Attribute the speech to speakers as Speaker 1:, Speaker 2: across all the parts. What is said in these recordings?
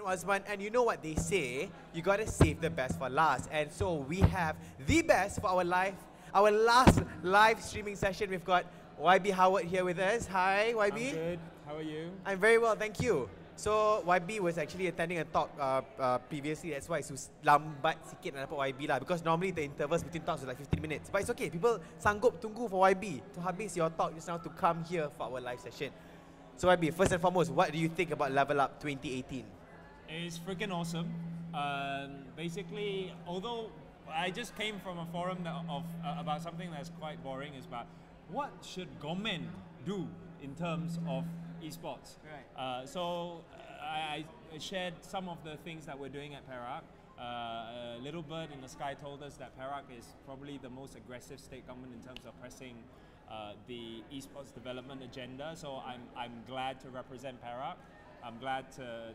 Speaker 1: Osman, and you know what they say, you gotta save the best for last. And so we have the best for our last live streaming session. We've got YB Howard here with us. Hi, YB.
Speaker 2: I'm good. How are you?
Speaker 1: I'm very well, thank you. So YB was actually attending a talk previously. That's why it's lambat sikit nak dapat YB lah. Because normally the intervals between talks is like 15 minutes. But it's okay. People sanggup tunggu for YB to habis your talk just now to come here for our live session. So YB, first and foremost, what do you think about Level Up 2018?
Speaker 2: It's freaking awesome. Basically, although I just came from a forum about something that's quite boring, is about what should government do in terms of esports.
Speaker 1: Right.
Speaker 2: I shared some of the things that we're doing at Perak. A little bird in the sky told us that Perak is probably the most aggressive state government in terms of pressing the esports development agenda. So I'm glad to represent Perak. I'm glad to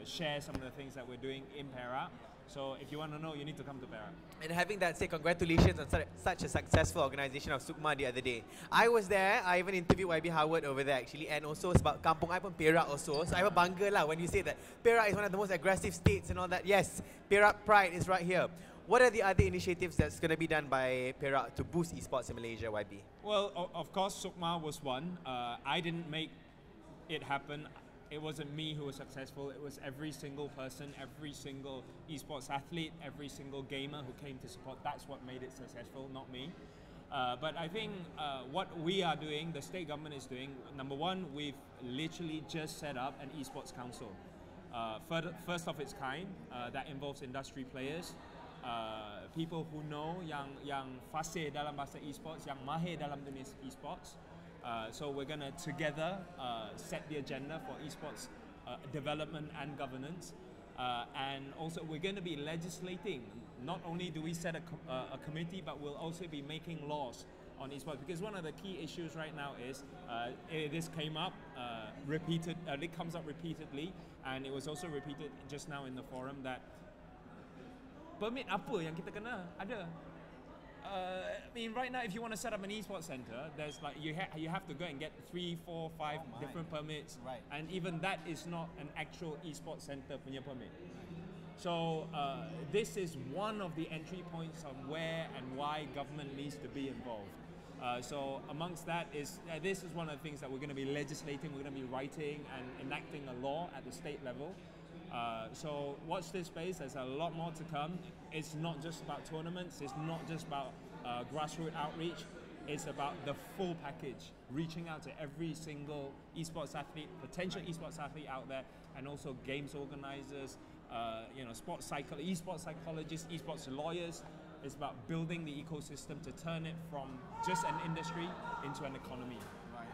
Speaker 2: share some of the things that we're doing in Perak. So if you want to know, you need to come to Perak.
Speaker 1: And having that said, congratulations on such a successful organization of Sukma the other day. I was there, I even interviewed YB Howard over there actually, and also it's about Kampung I pun Perak also. So I have a bangga lah when you say that Perak is one of the most aggressive states and all that. Yes, Perak Pride is right here. What are the other initiatives that's going to be done by Perak to boost esports in Malaysia, YB?
Speaker 2: Well, of course, Sukma was one. I didn't make it happen. It wasn't me who was successful, it was every single person, every single esports athlete, every single gamer who came to support. That's what made it successful, not me. But I think what we are doing, the state government is doing, number one, we've literally just set up an esports council. First of its kind, that involves industry players, people who know yang fasih dalam bahasa esports, yang mahir dalam dunia esports. So we're going to together set the agenda for esports development and governance. And also we're going to be legislating. Not only do we set a committee, but we'll also be making laws on esports. Because one of the key issues right now is, this came up, it comes up repeatedly, and it was also repeated just now in the forum that permit apa yang kita kena ada. I mean, right now, if you want to set up an esports center, there's like you have to go and get 3, 4, 5 different permits,
Speaker 1: right?
Speaker 2: And even that is not an actual esports center punya permit. So this is one of the entry points on where and why government needs to be involved. So amongst that is this is one of the things that we're going to be legislating. We're going to be writing and enacting a law at the state level. So watch this space, there's a lot more to come. It's not just about tournaments, it's not just about grassroots outreach, it's about the full package, reaching out to every single esports athlete, potential esports athlete out there, and also games organizers, esports psychologists, esports lawyers. It's about building the ecosystem to turn it from just an industry into an economy.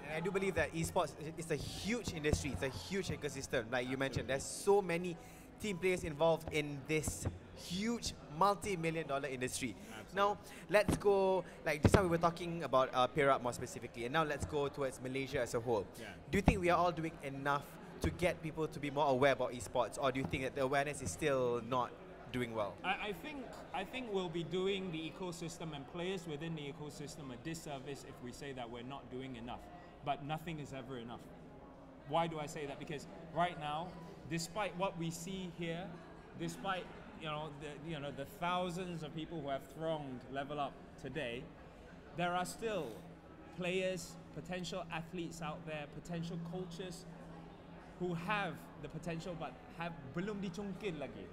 Speaker 1: And I do believe that esports is a huge industry, it's a huge ecosystem. Like you mentioned, there's so many team players involved in this huge multi-million-dollar industry.
Speaker 2: Absolutely.
Speaker 1: Now, let's go, like just now we were talking about Perak more specifically, and now let's go towards Malaysia as a whole.
Speaker 2: Yeah.
Speaker 1: Do you think we are all doing enough to get people to be more aware about esports, or do you think that the awareness is still not doing well?
Speaker 2: I think we'll be doing the ecosystem and players within the ecosystem a disservice if we say that we're not doing enough. But nothing is ever enough. Why do I say that? Because right now, despite what we see here, despite the thousands of people who have thronged Level Up today, there are still players, potential athletes out there, potential coaches who have the potential but have belum dicungkil lagi.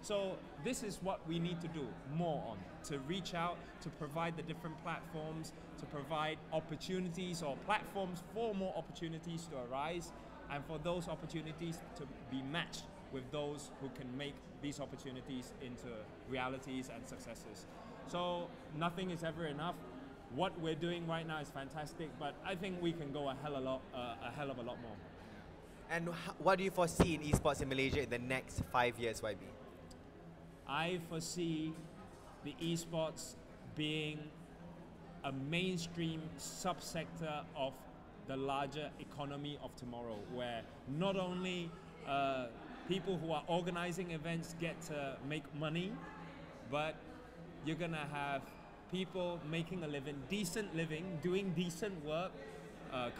Speaker 2: So this is what we need to do more on, to reach out, to provide the different platforms, to provide opportunities or platforms for more opportunities to arise, and for those opportunities to be matched with those who can make these opportunities into realities and successes. So nothing is ever enough. What we're doing right now is fantastic, but I think we can go a hell of a lot more.
Speaker 1: And what do you foresee in esports in Malaysia in the next 5 years, YB?
Speaker 2: I foresee the esports being a mainstream subsector of the larger economy of tomorrow, where not only people who are organizing events get to make money, but you're gonna have people making a living, decent living, doing decent work,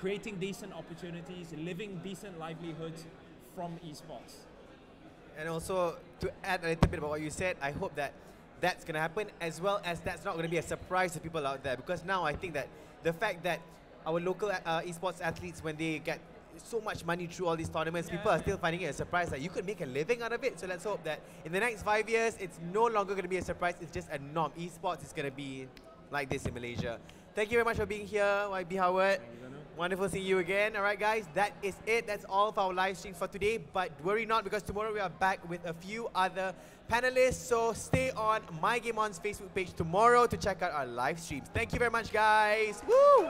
Speaker 2: creating decent opportunities, living decent livelihoods from esports.
Speaker 1: And also, to add a little bit about what you said, I hope that that's going to happen, as well as that's not going to be a surprise to people out there. Because now I think that the fact that our local esports athletes, when they get so much money through all these tournaments, people are still finding it a surprise that you could make a living out of it. So let's hope that in the next 5 years, it's no longer going to be a surprise. It's just a norm. Esports is going to be like this in Malaysia. Thank you very much for being here, YB Howard. Wonderful seeing you again. All right, guys, that is it. That's all of our live stream for today. But worry not, because tomorrow we are back with a few other panelists. So stay on My Game On's Facebook page tomorrow to check out our live streams. Thank you very much, guys. Woo!